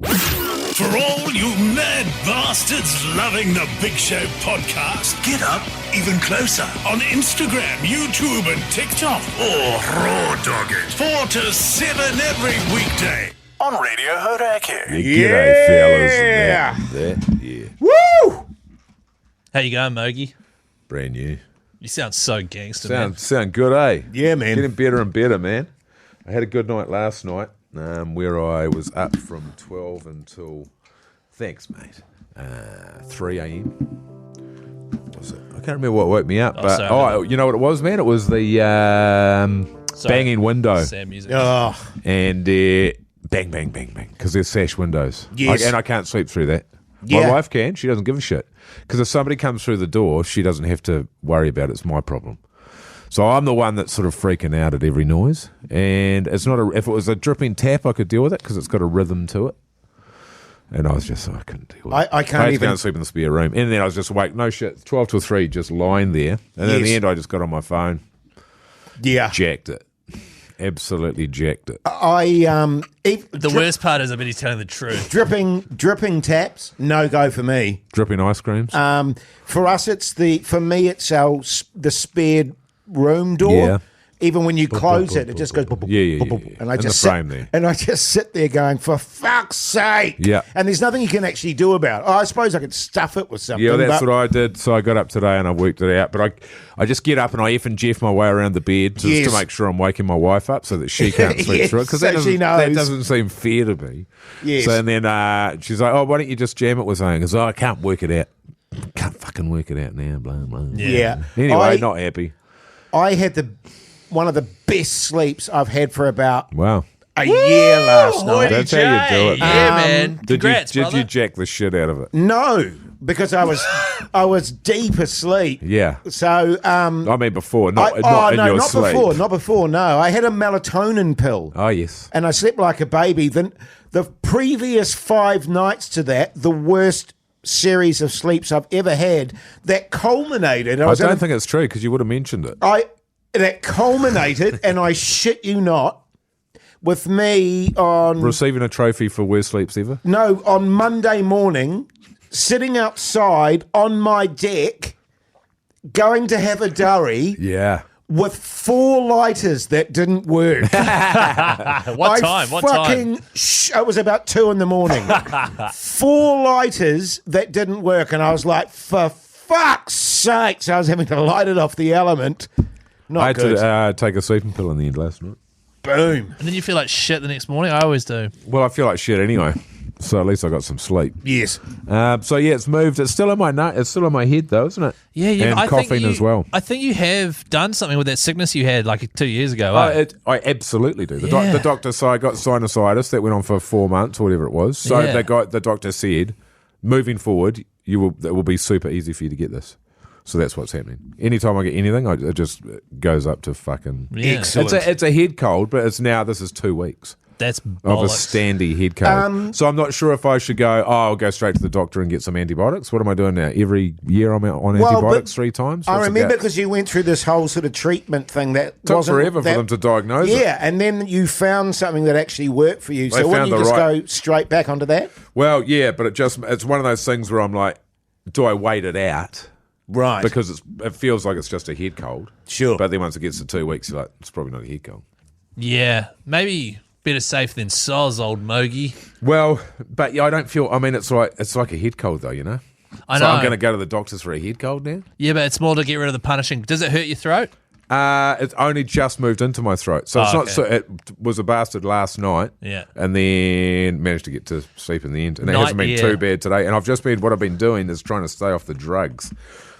For all you mad bastards loving the Big Show podcast, get up even closer on Instagram, YouTube and TikTok, or raw dog it 4 to 7 every weekday on Radio Hauraki. G'day, fellas. Yeah. Woo! How you going, Mogi? Brand new. You sound so gangster, man. Sound good, eh? Yeah, man. Getting better and better, man. I had a good night last night, where I was up from 12 until, thanks, mate, 3 a.m. Was it? I can't remember what woke me up, you know what it was, man? It was the banging window. Sad music. Oh, And bang, bang, bang, bang, because there's sash windows. Yes. And I can't sleep through that. Yeah. My wife can. She doesn't give a shit. Because if somebody comes through the door, she doesn't have to worry about it. It's my problem. So I'm the one that's sort of freaking out at every noise. And it's not if it was a dripping tap, I could deal with it because it's got a rhythm to it. And I was just, I couldn't deal with it. I can't I had to even go and sleep in the spare room. And then I was just awake, no shit, 12 till 3, just lying there. And then in the Yes. end, I just got on my phone, yeah. jacked it. Absolutely jacked it. The worst part is I bet he's telling the truth. Dripping taps, no go for me. Dripping ice creams. For us, for me, it's the spared room door. Yeah. Even when you close it, it just goes. Yeah. And I In just the frame there. and I just sit there going, for fuck's sake. Yeah. And there's nothing you can actually do about it. I suppose I could stuff it with something. Yeah, that's but what I did. So I got up today and I worked it out. But I just get up and I F and Jeff my way around the bed just Yes. to make sure I'm waking my wife up so that she can't sleep Yes, through it. Because so she knows. that doesn't seem fair to me. Yes. So and then she's like, oh, why don't you just jam it with something? Because I can't work it out. Can't fucking work it out now. Blah, blah. Yeah. Anyway, not happy. I had one of the best sleeps I've had for about Wow. a year last night. That's how you do it, Yeah, man. man. Congrats, did brother. you jack the shit out of it? No, because I was deep asleep. Yeah. So I mean before, not in your not sleep. before, not before. No, I had a melatonin pill, Oh, yes. and I slept like a baby. Then the previous 5 nights to that, the worst series of sleeps I've ever had. That culminated. I don't think it's true because you would have mentioned it. That culminated, and I shit you not, with me on Receiving a trophy for worst sleeps ever? on Monday morning, sitting outside on my deck, going to have a durry Yeah. with 4 lighters that didn't work. What time? It was about 2 a.m. 4 lighters that didn't work, and I was like, for fuck's sake! So I was having to light it off the element. Not I had good. to take a sleeping pill in the end last night. Boom. And then you feel like shit the next morning. I always do. Well, I feel like shit anyway, so at least I got some sleep. Yes. So yeah, it's moved. It's still in my nut. It's still in my head though, isn't it? Yeah, and I think caffeine as well. I think you have done something with that sickness you had like 2 years ago. eh? I absolutely do. Yeah. The doctor, so I got sinusitis that went on for 4 months or whatever it was. So Yeah. the doctor said, moving forward, it will be super easy for you to get this. So that's what's happening. Anytime I get anything, it just goes up to fucking. Yeah. Excellent. It's a head cold, but this is 2 weeks That's of a bollocks. standy head cold. So I'm not sure if I should go, I'll go straight to the doctor and get some antibiotics. What am I doing now? Every year I'm out on antibiotics 3 times? I What's the remember gap? because you went through this whole sort of treatment thing that Took wasn't forever for them to diagnose it. Yeah, and then you found something that actually worked for you. They So wouldn't found you the just right- go straight back onto that? Well, yeah, but it's one of those things where I'm like, do I wait it out? Right. Because it feels like it's just a head cold. Sure. But then once it gets to 2 weeks, you're like, it's probably not a head cold. Yeah, maybe better safe than soz, old Mogi. Well, but yeah, I don't feel. I mean, it's like a head cold though, you know. I So know. I'm going to go to the doctors for a head cold now. Yeah, but it's more to get rid of the punishing. Does it hurt your throat? It's only just moved into my throat, so it's Oh, not. okay. So it was a bastard last night. Yeah. and then managed to get to sleep in the end, and it Night- hasn't been yeah. too bad today. And what I've been doing is trying to stay off the drugs,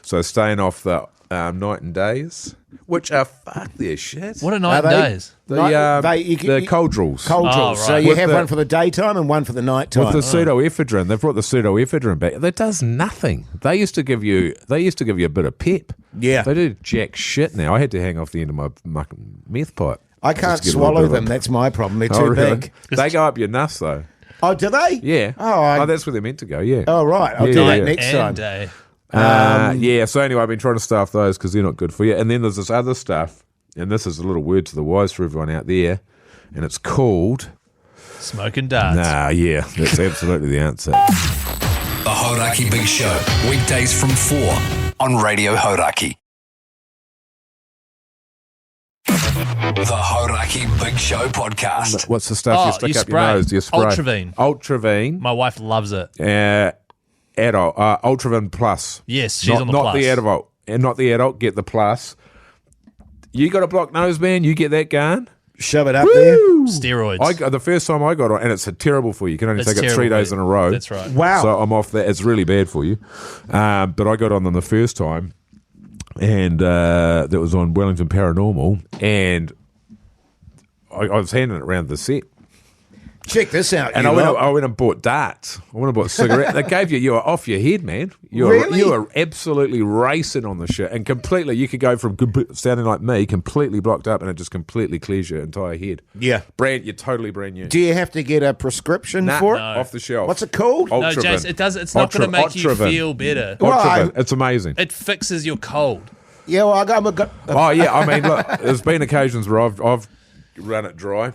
so staying off the night and days, which are fuck their shit. What are night and Are they? days? The cold drills. Cold Oh, drills. right. So you With have the- one for the daytime and one for the night time. With the pseudoephedrine, they've brought the pseudoephedrine back. That does nothing. They used to give you a bit of pep. Yeah. They do jack shit now. I had to hang off the end of my fucking meth pipe. I can't Just to get a swallow little bit them. of it. That's my problem. They're Oh, too really? big. They go up your nuts though. Oh, do they? Yeah. Oh, that's where they're meant to go. Yeah. Oh, right. I'll Yeah, do yeah. that next And time. Yeah, so anyway, I've been trying to stay off those because they're not good for you. And then there's this other stuff, and this is a little word to the wise for everyone out there, and it's called Smoking darts. Nah, yeah, that's absolutely the answer. The Hauraki Big Show, weekdays from 4 on Radio Hauraki. The Hauraki Big Show podcast. What's the stuff you stick up your nose? You spray. Ultravine. Ultravine. My wife loves it. Adult. Ultravine Plus. Yes, she's on the plus. Not the adult. And not the adult. Get the plus. You got a blocked nose, man. You get that going. Shove it up there. Steroids. The first time I got it, and it's terrible for you. You can only take it 3 days in a row. That's right. Wow. So I'm off that. It's really bad for you. But I got on them the first time, and that was on Wellington Paranormal, and I was handing it around the set. Check this out. And I went and bought darts. I went and bought cigarettes. They gave you were off your head, man. You were absolutely racing on the shit. And completely, you could go from sounding like me, completely blocked up, and it just completely clears your entire head. Yeah. You're totally brand new. Do you have to get a prescription for it? No. Off the shelf. What's it called? No, Jace, it's not going to make you feel better. Ultravine. It's amazing. It fixes your cold. Yeah, well, I got. Oh, yeah. I mean, look, there's been occasions where I've run it dry,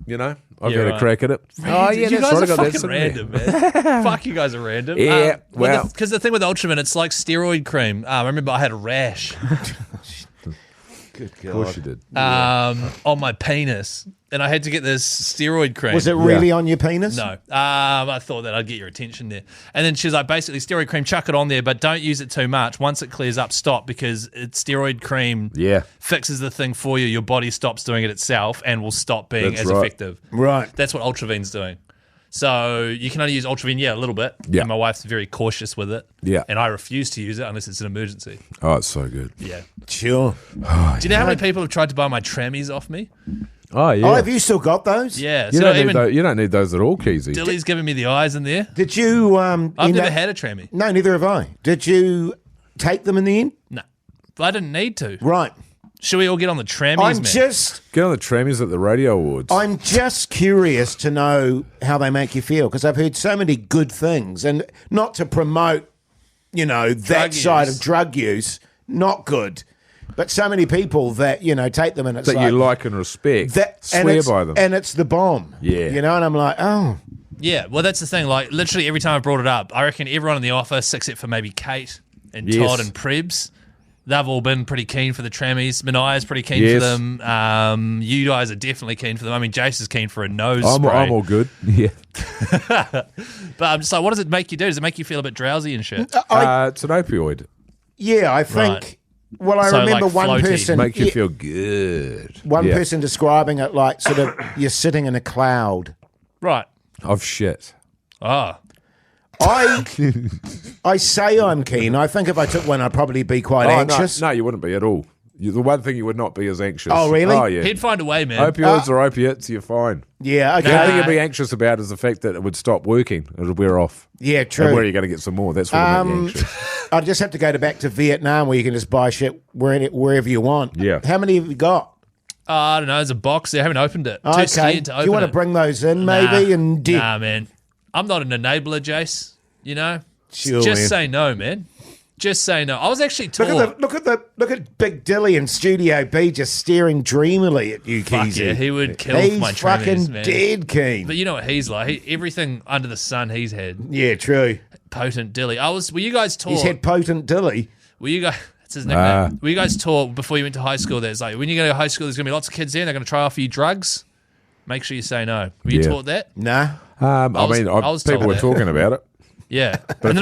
you know? I've had a crack at it. Oh, yeah, you guys are fucking random, man. Fuck, you guys are random. Yeah, well. Because the thing with Ultravine, it's like steroid cream. I remember I had a rash. Good God. Of course you did. On my penis, and I had to get this steroid cream. Was it really on your penis? No. I thought that I'd get your attention there. And then she was like, basically, steroid cream, chuck it on there, but don't use it too much. Once it clears up, stop, because steroid cream fixes the thing for you. Your body stops doing it itself and will stop being effective. Right. That's what Ultravine's doing. So you can only use Ultravine, a little bit. Yeah. And my wife's very cautious with it. Yeah. And I refuse to use it unless it's an emergency. Oh, it's so good. Yeah. Sure. Do you know how many people have tried to buy my trammies off me? Oh, yeah. Oh, have you still got those? Yeah. You don't need those at all, Keyzie. Dilly's giving me the eyes in there. Did you? I've never had a trammy. No, neither have I. Did you take them in the end? No. But I didn't need to. Right. Should we all get on the trammies, man? Get on the trammies at the Radio Awards. I'm just curious to know how they make you feel, because I've heard so many good things, and not to promote, that side of drug use, not good. But so many people that, take them and it's that you like and respect, swear by them. And it's the bomb. Yeah. And I'm like, oh. Yeah, well, that's the thing. Like, literally every time I brought it up, I reckon everyone in the office, except for maybe Kate and Todd and Prebz, they've all been pretty keen for the trammies. Minogue's pretty keen for them. You guys are definitely keen for them. I mean, Jace is keen for a nose spray. I'm all good. Yeah. But I'm just like, what does it make you do? Does it make you feel a bit drowsy and shit? It's an opioid. Yeah, I think... Right. Well, I remember like one floaty. person... Make you feel good. One person describing it like sort of you're sitting in a cloud. Right. Of shit. Ah. I say I'm keen. I think if I took one, I'd probably be quite anxious. No, you wouldn't be at all. The one thing you would not be is anxious. Oh, really? Oh, yeah. He'd find a way, man. Opioids or opiates, you're fine. Yeah, okay. The only thing you'd be anxious about is the fact that it would stop working. It would wear off. Yeah, true. And where are you going to get some more? That's what would make you anxious. I'd just have to go back to Vietnam where you can just buy shit wherever you want. Yeah. How many have you got? I don't know. There's a box there. I haven't opened it. Too scared to open it. Do you want to bring those in maybe? Nah, man. I'm not an enabler, Jace. Sure, just man. say no, man. Just say no. I was actually taught. Look at Big Dilly in Studio B just staring dreamily at you, Fuck Keyzie. yeah, he would kill He's my fucking trammies, man. dead keen. But you know what he's like. Everything under the sun he's had. Yeah, true. Potent Dilly. Were you guys taught? He's had potent Dilly. Were you guys? That's his nickname. Were you guys taught before you went to high school that it's like when you go to high school, there's gonna be lots of kids there and they're gonna try offer you drugs? Make sure you say no. Were you taught that? Nah. People were talking about it. Yeah. But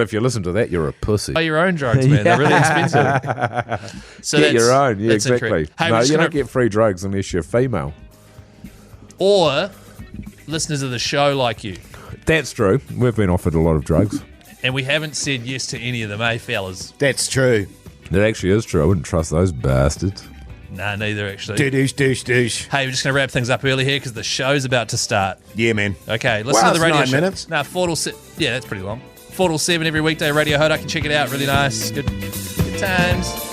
if you listen to that, you're a pussy. Buy your own drugs, man. They're really expensive. So get your own. Yeah, exactly. Hey, No, you don't get free drugs unless you're female. Or listeners of the show like you. That's true. We've been offered a lot of drugs. And we haven't said yes to any of them, fellas? That's true. That actually is true. I wouldn't trust those bastards. Nah, neither actually. Douche. Hey, we're just going to wrap things up early here because the show's about to start. Yeah, man. Okay, listen to the radio 9 show. minutes. Nah, 4 till 7. Yeah, that's pretty long. 4 till 7 every weekday, Radio Hauraki. Check it out. Really nice. Good times.